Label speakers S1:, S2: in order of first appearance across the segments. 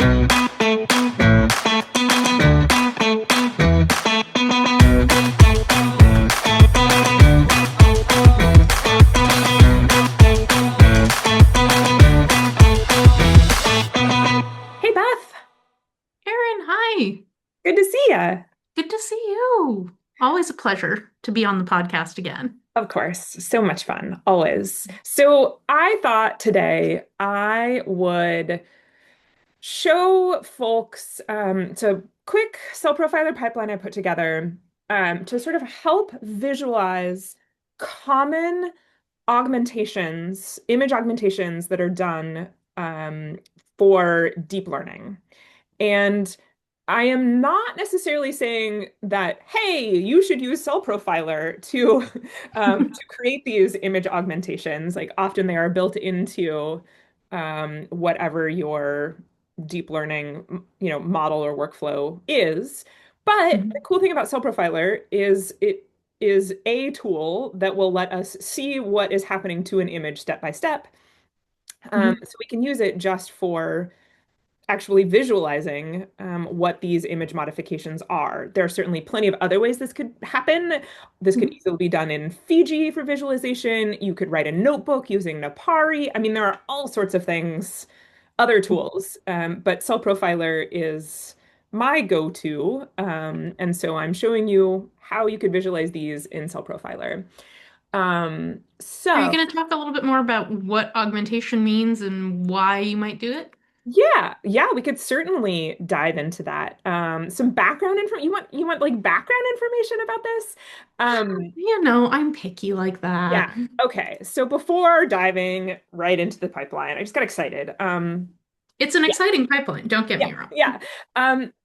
S1: Hey Beth,
S2: Erin, hi.
S1: good to see ya.
S2: Good to see you. Always a pleasure to be on the podcast again.
S1: Of course, so much fun, always. So I thought today I would show folks it's a quick cell profiler pipeline I put together to sort of help visualize common augmentations, image augmentations that are done um, for deep learning. And I am not necessarily saying that, hey, you should use CellProfiler to to create these image augmentations. Like often they are built into whatever your deep learning, model or workflow is. But the
S2: Mhm.
S1: cool thing about CellProfiler is it is a tool that will let us see what is happening to an image step by step.
S2: Mhm.
S1: So we can use it just for actually visualizing what these image modifications are. There are certainly plenty of other ways this could happen. This could
S2: Mhm.
S1: easily be done in FIJI for visualization. You could write a notebook using Napari. I mean, there are all sorts of things, other tools, but CellProfiler is my go-to. And so I'm showing you how you could visualize these in CellProfiler.
S2: Are you
S1: So
S2: going to talk a little bit more about what augmentation means and why you might do it?
S1: yeah, we could certainly dive into that. Some background info. You want like background information about this? Um,
S2: I'm picky like
S1: yeah.
S2: that.
S1: Okay. So before diving right into the pipeline, I just got excited.
S2: It's an
S1: Yeah,
S2: exciting pipeline, don't get
S1: yeah,
S2: me wrong.
S1: yeah.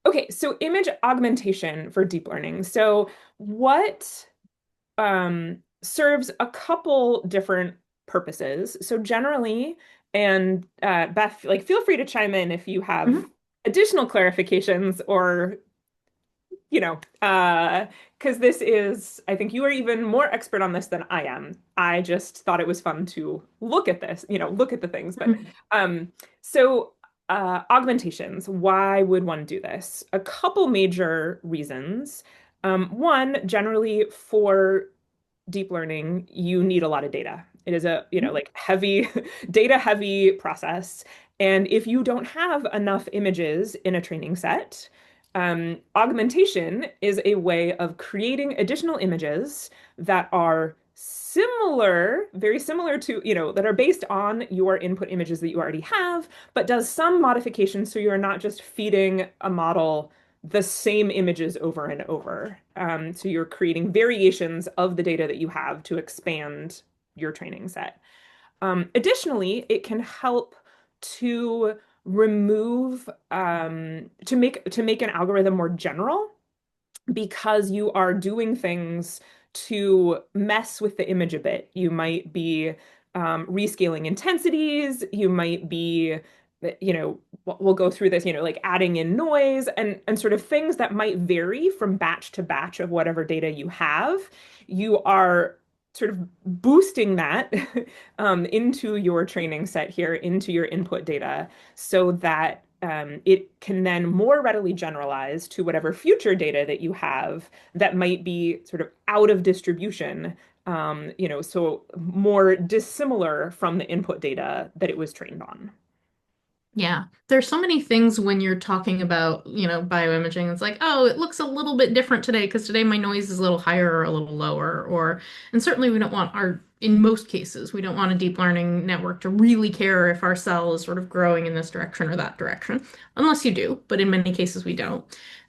S1: Okay. So image augmentation for deep learning. So what serves a couple different purposes. So generally, and Beth, like feel free to chime in if you have
S2: Mhm.
S1: additional clarifications or because this is, I think you are even more expert on this than I am. I just thought it was fun to look at this, look at the things. But
S2: Mhm.
S1: um, so augmentations, why would one do this? A couple major reasons. One, generally for deep learning, you need a lot of data. It is a, like heavy, data heavy process. And if you don't have enough images in a training set, augmentation is a way of creating additional images that are similar, very similar to, that are based on your input images that you already have, but does some modifications so you're not just feeding a model the same images over and over. So you're creating variations of the data that you have to expand your training set. Additionally, it can help to remove to make an algorithm more general because you are doing things to mess with the image a bit. You might be rescaling intensities. You might be, we'll go through this, like adding in noise and sort of things that might vary from batch to batch of whatever data you have. You are sort of boosting that into your training set here, into your input data, so that it can then more readily generalize to whatever future data that you have that might be sort of out of distribution, so more dissimilar from the input data that it was trained on.
S2: Yeah, there's so many things when you're talking about, bioimaging. It's like, oh, it looks a little bit different today because today my noise is a little higher or a little lower. And certainly we don't want in most cases, we don't want a deep learning network to really care if our cell is sort of growing in this direction or that direction, unless you do, but in many cases we don't.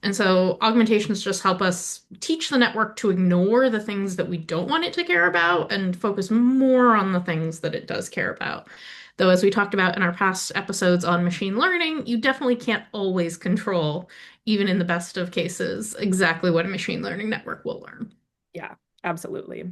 S2: And so augmentations just help us teach the network to ignore the things that we don't want it to care about and focus more on the things that it does care about. Though, as we talked about in our past episodes on machine learning, you definitely can't always control, even in the best of cases, exactly what a machine learning network will learn.
S1: Yeah, absolutely.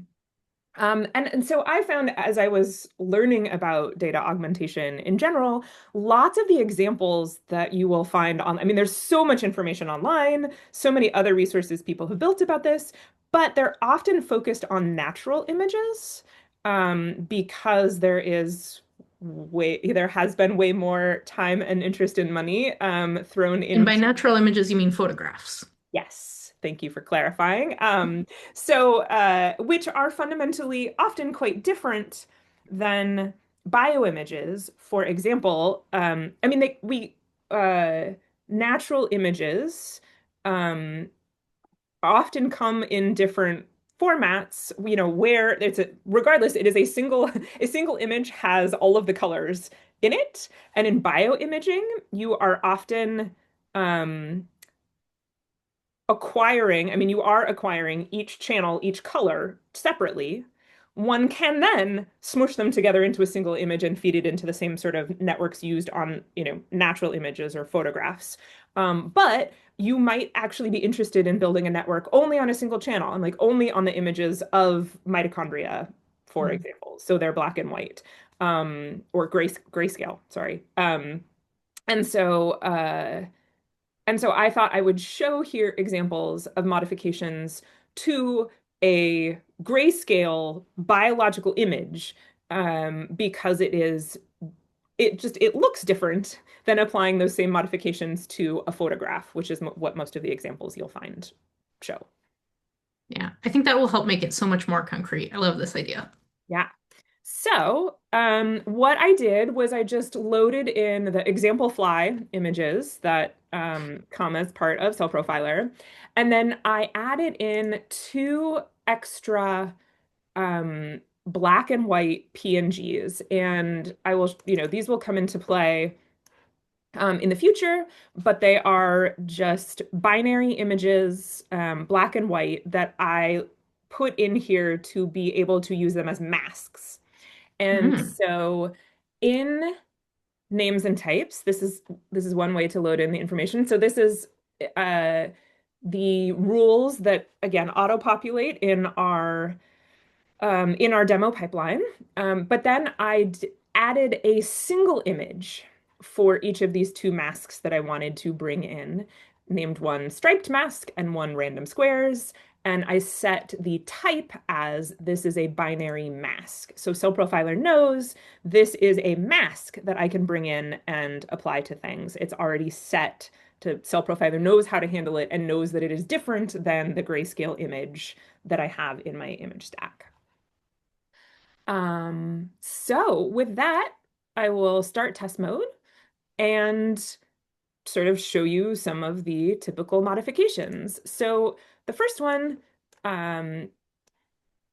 S1: And so I found as I was learning about data augmentation in general, lots of the examples that you will find on, I mean, there's so much information online, so many other resources people have built about this, but they're often focused on natural images, because there is there has been way more time and interest and money thrown
S2: And by
S1: into.
S2: natural images, you mean photographs.
S1: Yes, thank you for clarifying. Which are fundamentally often quite different than bioimages. For example, I mean, natural images um, often come in different formats, where regardless, it is a single image has all of the colors in it. And in bioimaging, you are often um, you are acquiring each channel, each color separately. One can then smush them together into a single image and feed it into the same sort of networks used on, natural images or photographs. But you might actually be interested in building a network only on a single channel and like only on the images of mitochondria, for
S2: Mhm.
S1: example. So they're black and white, or grayscale, sorry. And so, uh, and so I thought I would show here examples of modifications to a grayscale biological image, because it looks different than applying those same modifications to a photograph, which is what most of the examples you'll find show.
S2: Yeah, I think that will help make it so much more concrete. I love this idea.
S1: Yeah. So, what I did was I just loaded in the example fly images that come as part of CellProfiler, and then I added in two extra black and white PNGs, and these will come into play in the future, but they are just binary images, black and white, that I put in here to be able to use them as masks. And
S2: Mm.
S1: so in names and types, this is one way to load in the information. So this is uh, the rules that again auto-populate in our demo pipeline. But then added a single image for each of these two masks that I wanted to bring in, named one striped mask and one random squares. And I set the type as this is a binary mask. So CellProfiler knows this is a mask that I can bring in and apply to things. It's already set to CellProfiler knows how to handle it and knows that it is different than the grayscale image that I have in my image stack. So with that, I will start test mode and sort of show you some of the typical modifications. So the first one, um,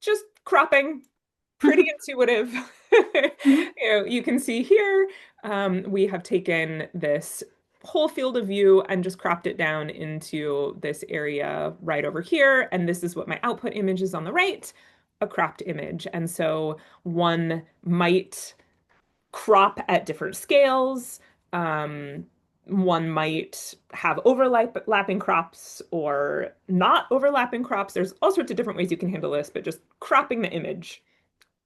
S1: just cropping, pretty intuitive. You can see here, we have taken this whole field of view and just cropped it down into this area right over here. And this is what my output image is on the right, a cropped image. And so one might crop at different scales. Um, One might have overlapping crops or not overlapping crops. There's all sorts of different ways you can handle this, but just cropping the image,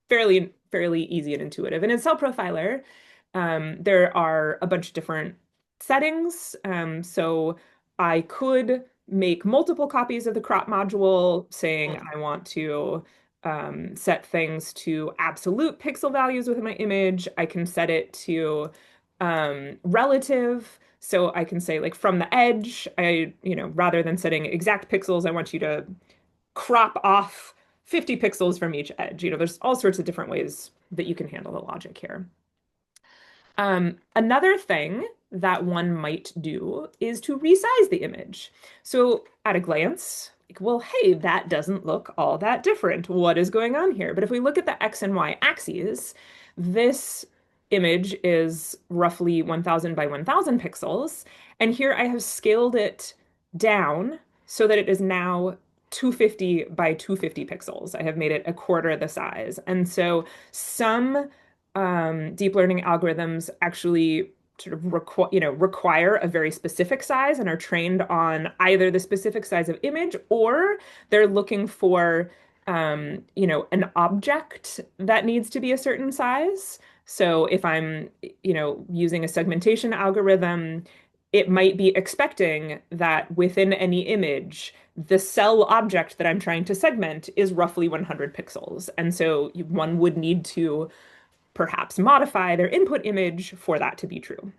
S1: fairly easy and intuitive. And in CellProfiler, there are a bunch of different settings. So I could make multiple copies of the crop module, saying I want to set things to absolute pixel values within my image. I can set it to relative. So I can say like from the edge, rather than setting exact pixels, I want you to crop off 50 pixels from each edge. There's all sorts of different ways that you can handle the logic here. Another thing that one might do is to resize the image. So at a glance, like, well, hey, that doesn't look all that different. What is going on here? But if we look at the X and Y axes, this image is roughly 1000 by 1000 pixels. And here I have scaled it down so that it is now 250 by 250 pixels. I have made it a quarter the size. And so some deep learning algorithms actually sort of require a very specific size and are trained on either the specific size of image, or they're looking for an object that needs to be a certain size. So if I'm using a segmentation algorithm, it might be expecting that within any image, the cell object that I'm trying to segment is roughly 100 pixels. And so one would need to perhaps modify their input image for that to be true.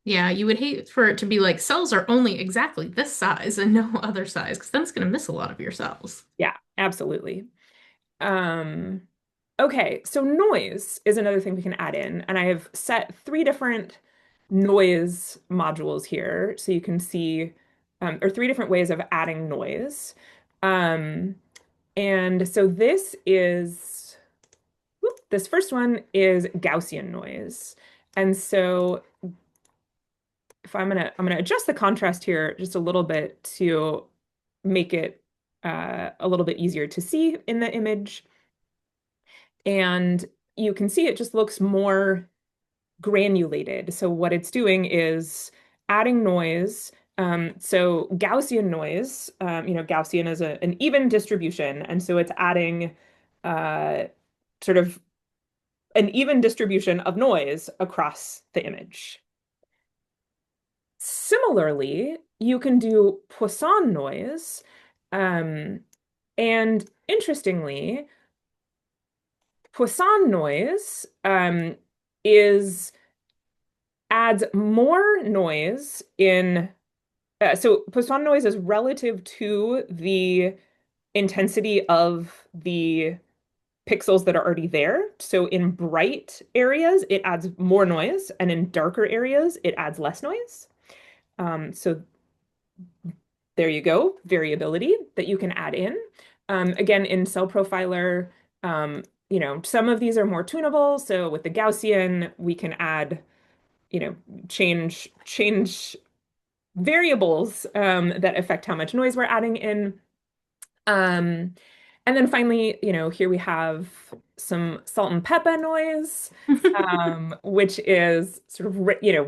S2: Yeah, you would hate for it to be like cells are only exactly this size and no other size, because then it's going to miss a lot of your cells.
S1: Yeah, absolutely. Um, okay, so noise is another thing we can add in, and I have set three different noise modules here so you can see, or three different ways of adding noise. Um, and so this first one is Gaussian noise. And so if I'm gonna adjust the contrast here just a little bit to make it a little bit easier to see in the image. And you can see it just looks more granulated. So what it's doing is adding noise. So Gaussian noise, Gaussian is an even distribution, and so it's adding uh, sort of an even distribution of noise across the image. Similarly, you can do Poisson noise, um, and interestingly, Poisson noise is adds more noise in so Poisson noise is relative to the intensity of the pixels that are already there. So in bright areas, it adds more noise, and in darker areas, it adds less noise. So there you go, variability that you can add in. Again, in CellProfiler, some of these are more tunable. So with the Gaussian, we can add, change variables that affect how much noise we're adding in. Um, and then finally, here we have some salt and pepper noise, which is sort of,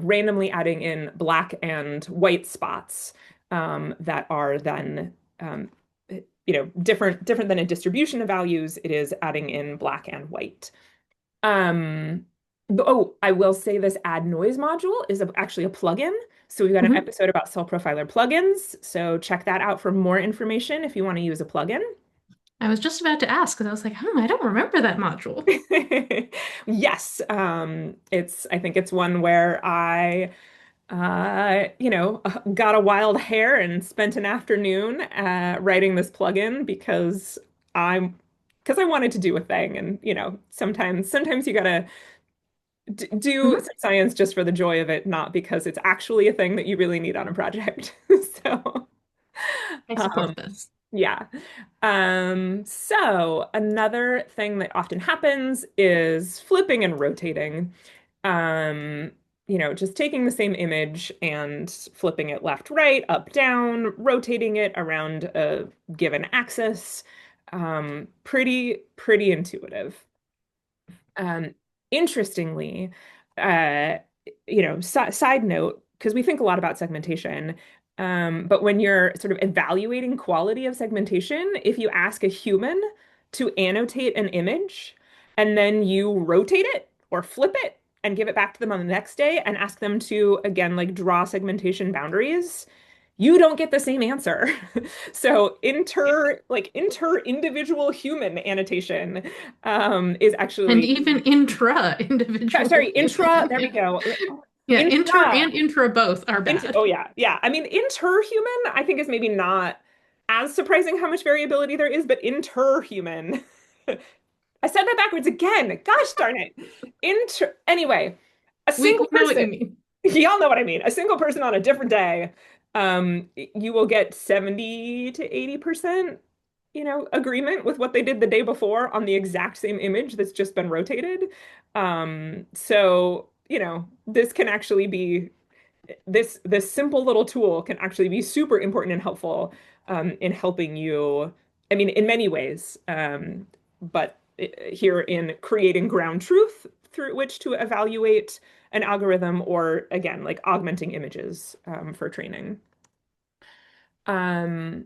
S1: randomly adding in black and white spots that are then, different than a distribution of values. It is adding in black and white. I will say this add noise module is actually a plugin. So we've got an
S2: Mhm.
S1: episode about CellProfiler plugins. So check that out for more information if you want to use a plugin.
S2: I was just about to ask because I was like, I don't remember that module.
S1: Yes, I think it's one where I, got a wild hair and spent an afternoon writing this plugin because I wanted to do a thing, and sometimes you gotta do
S2: Mhm.
S1: some science just for the joy of it, not because it's actually a thing that you really need on a project. So,
S2: I
S1: um,
S2: support this.
S1: yeah. So another thing that often happens is flipping and rotating. Um, just taking the same image and flipping it left, right, up, down, rotating it around a given axis. Pretty intuitive. Um, Interestingly, uh, side note, because we think a lot about segmentation, but when you're sort of evaluating quality of segmentation, if you ask a human to annotate an image and then you rotate it or flip it and give it back to them on the next day and ask them to, again, like draw segmentation boundaries, you don't get the same answer. So inter individual human annotation is
S2: And
S1: actually
S2: even intra-individual
S1: sorry, intra,
S2: human.
S1: there we
S2: Yeah.
S1: go.
S2: Yeah, inter
S1: Intra,
S2: and intra both are bad.
S1: oh yeah, yeah. I mean, interhuman, I think is maybe not as surprising how much variability there is, but interhuman. I said that backwards again. Gosh darn it. Anyway, a single
S2: We know what
S1: person,
S2: you mean.
S1: y'all know what I mean. A single person on a different day, you will get 70 to 80%, agreement with what they did the day before on the exact same image that's just been rotated. So, this can actually be this simple little tool can actually be super important and helpful in helping you, I mean, in many ways, but here in creating ground truth through which to evaluate an algorithm or, again, like augmenting images for training. Um,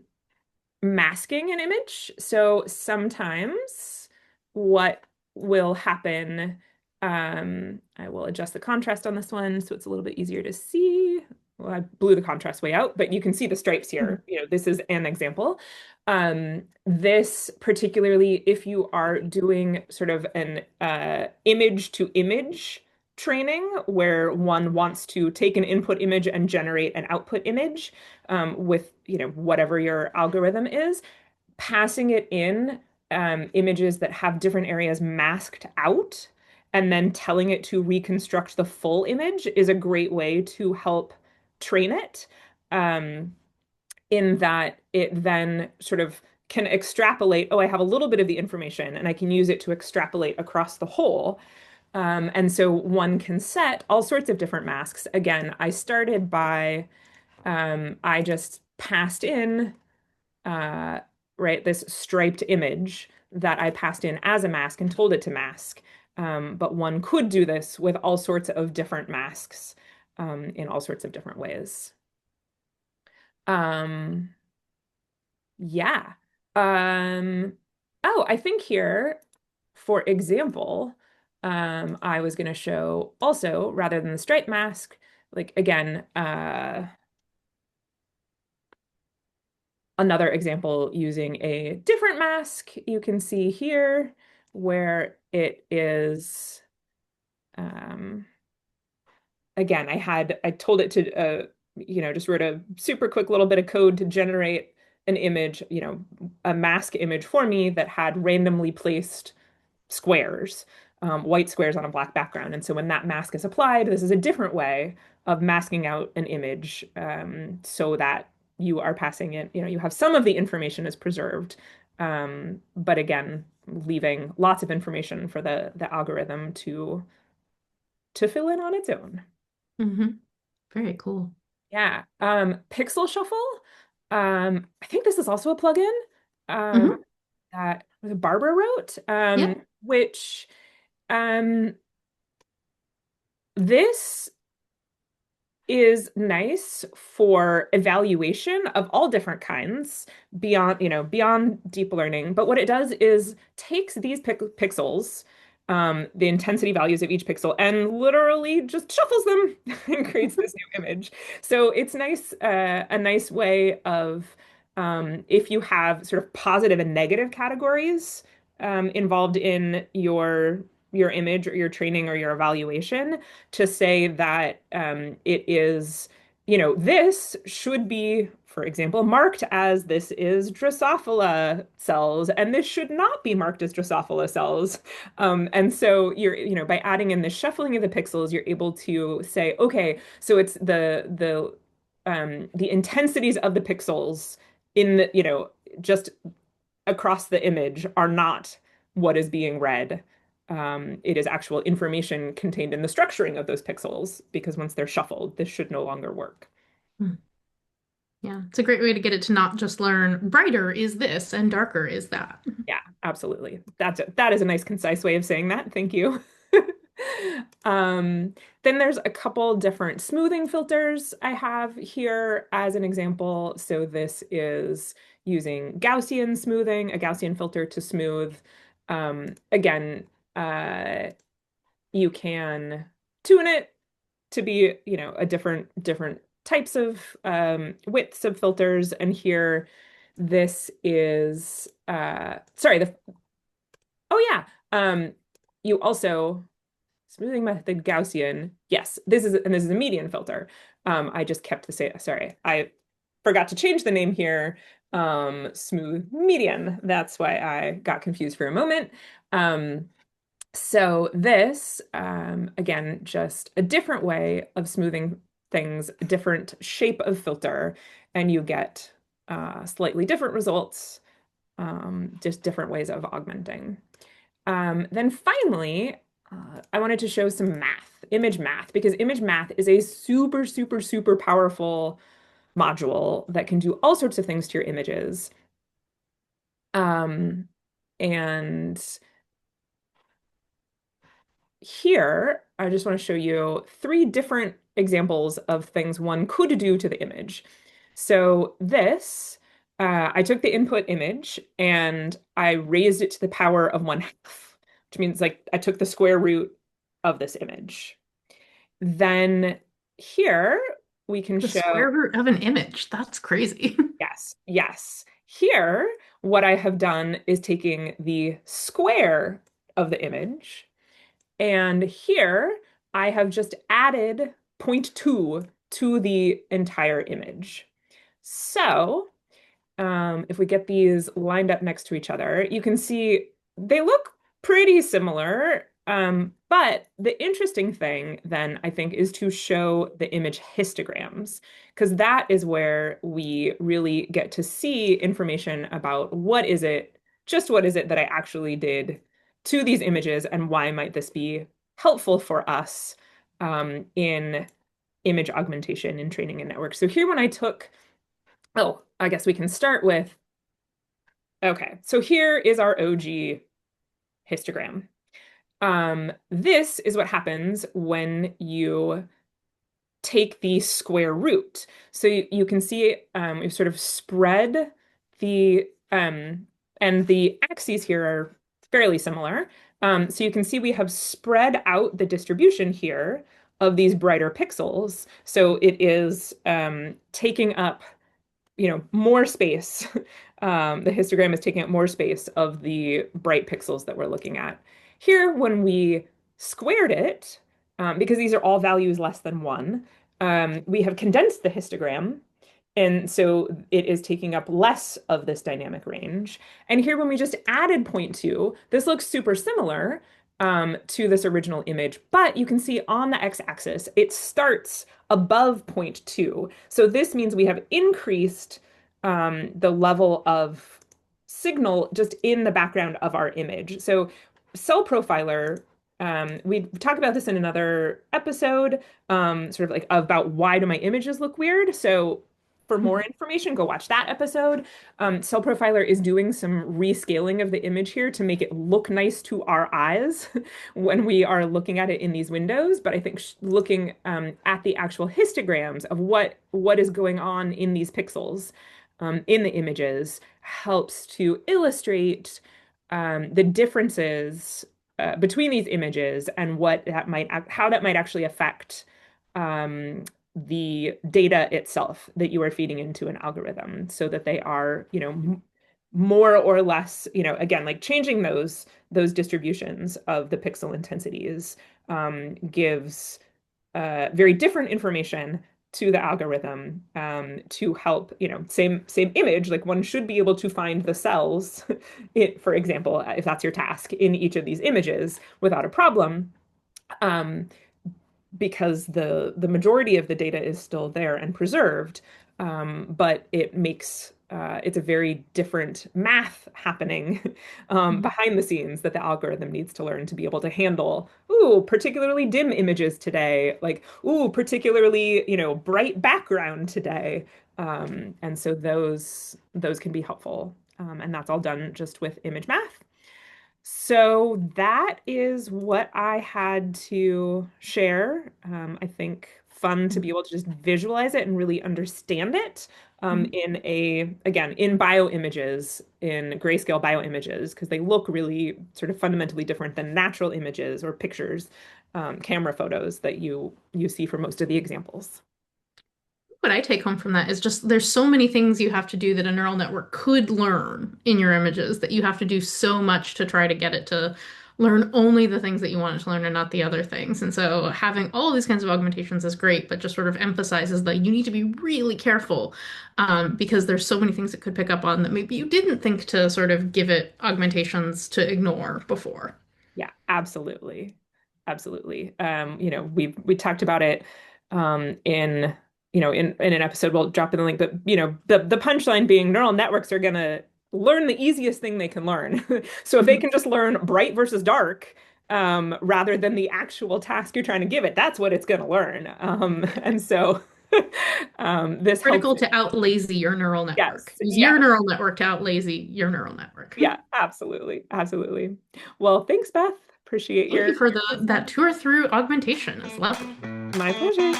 S1: Masking an image. So sometimes what will happen, I will adjust the contrast on this one so it's a little bit easier to see. well, I blew the contrast way out, but you can see the stripes
S2: Mhm.
S1: here. This is an example. This particularly, if you are doing sort of an image to image training where one wants to take an input image and generate an output image with, whatever your algorithm is, passing it in images that have different areas masked out and then telling it to reconstruct the full image is a great way to help train it, um, in that it then sort of can extrapolate. Oh, I have a little bit of the information and I can use it to extrapolate across the whole. And so one can set all sorts of different masks. Again, I started by I just passed in uh, right, this striped image that I passed in as a mask and told it to mask. But one could do this with all sorts of different masks in all sorts of different ways. Um, yeah. Oh, I think here, for example, I was going to show also, rather than the stripe mask, like again, another example using a different mask you can see here where it is um, again I told it to just wrote a super quick little bit of code to generate an image, a mask image for me that had randomly placed squares, white squares on a black background. And so when that mask is applied, this is a different way of masking out an image, so that you are passing it, you have some of the information is preserved, but again, leaving lots of information for the algorithm to fill in on its own.
S2: Mhm. Very cool.
S1: Yeah. Pixel Shuffle. I think this is also a plugin
S2: Hmm.
S1: that Barbara wrote,
S2: Yep.
S1: which um, this is nice for evaluation of all different kinds beyond deep learning. But what it does is takes these pixels, the intensity values of each pixel, and literally just shuffles them and creates this new image. So it's nice, a nice way of, if you have sort of positive and negative categories involved in your image or your training or your evaluation, to say that it is, this should be, for example, marked as this is Drosophila cells, and this should not be marked as Drosophila cells. And so by adding in the shuffling of the pixels, you're able to say, okay, so it's the intensities of the pixels in the, just across the image are not what is being read. It is actual information contained in the structuring of those pixels, because once they're shuffled, this should no longer work.
S2: Hmm. Yeah, it's a great way to get it to not just learn brighter is this and darker is that.
S1: Yeah, absolutely. That is a nice, concise way of saying that. Thank you. Um, then there's a couple different smoothing filters I have here as an example. So this is using Gaussian smoothing, a Gaussian filter to smooth. Again, you can tune it to be, a different types of widths of filters. And here, this is sorry, the oh yeah, you also smoothing method Gaussian. Yes, this is a median filter. I just kept the same. Sorry, I forgot to change the name here. Smooth median. That's why I got confused for a moment. So this, again, just a different way of smoothing things, a different shape of filter, and you get slightly different results, just different ways of augmenting. Then finally, I wanted to show some math, image math, because image math is a super, super, super powerful module that can do all sorts of things to your images. Um, and here, I just want to show you three different examples of things one could do to the image. So this, I took the input image and I raised it to the power of 1/2, which means like I took the square root of this image. Then here we can
S2: The
S1: show,
S2: square root of an image. That's crazy.
S1: yes, yes. Here, what I have done is taking the square of the image, and here I have just added zero point 0.2 to the entire image. So, if we get these lined up next to each other, you can see they look pretty similar. But the interesting thing then, I think, is to show the image histograms, because that is where we really get to see information about just what is it that I actually did to these images, and why might this be helpful for us in image augmentation and training in networks. So here when I took Oh, I guess we can start with, okay, so here is our OG histogram. This is what happens when you take the square root. So you can see we've sort of spread and the axes here are fairly similar. So you can see we have spread out the distribution here of these brighter pixels. So it is taking up more space. The histogram is taking up more space of the bright pixels that we're looking at. Here, when we squared it, because these are all values less than 1, we have condensed the histogram, and so it is taking up less of this dynamic range. And here, when we just added zero point 0.2, this looks super similar to this original image, but you can see on the x-axis, it starts above zero point 0.2. So this means we have increased the level of signal just in the background of our image. So CellProfiler, we talked about this in another episode, sort of like about why do my images look weird. So for more information, go watch that episode. CellProfiler is doing some rescaling of the image here to make it look nice to our eyes when we are looking at it in these windows. But I think looking at the actual histograms of what is going on in these pixels in the images helps to illustrate the differences between these images and how that might actually affect the data itself that you are feeding into an algorithm, so that they are, more or less, again, like changing those distributions of the pixel intensities gives very different information to the algorithm to help, same image, like one should be able to find the cells, for example, if that's your task in each of these images without a problem. Because the majority of the data is still there and preserved, but it's a very different math happening behind the scenes that the algorithm needs to learn to be able to handle. Ooh, particularly dim images today, like ooh, particularly bright background today, and so those can be helpful, and that's all done just with image math. So that is what I had to share. I think fun to be able to just visualize it and really understand it again, in bioimages, in grayscale bioimages, because they look really sort of fundamentally different than natural images or pictures, camera photos that you see for most of the examples.
S2: What I take home from that is just there's so many things you have to do that a neural network could learn in your images that you have to do so much to try to get it to learn only the things that you want it to learn and not the other things. And so having all these kinds of augmentations is great, but just sort of emphasizes that you need to be really careful because there's so many things it could pick up on that maybe you didn't think to sort of give it augmentations to ignore before.
S1: Yeah, absolutely. Absolutely. We talked about it in in an episode. We'll drop in the link, but the punchline being neural networks are gonna learn the easiest thing they can learn. So if they can just learn bright versus dark, rather than the actual task you're trying to give it, that's what it's gonna learn. And so this helps.
S2: Critical to outlazy your neural network.
S1: Yes,
S2: Use
S1: yes,
S2: your neural network to outlazy your neural network.
S1: yeah, absolutely, absolutely. Well, thanks, Beth. Appreciate
S2: Thank
S1: your
S2: you for that tour through augmentation. It's lovely.
S1: my pleasure.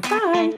S1: Bye.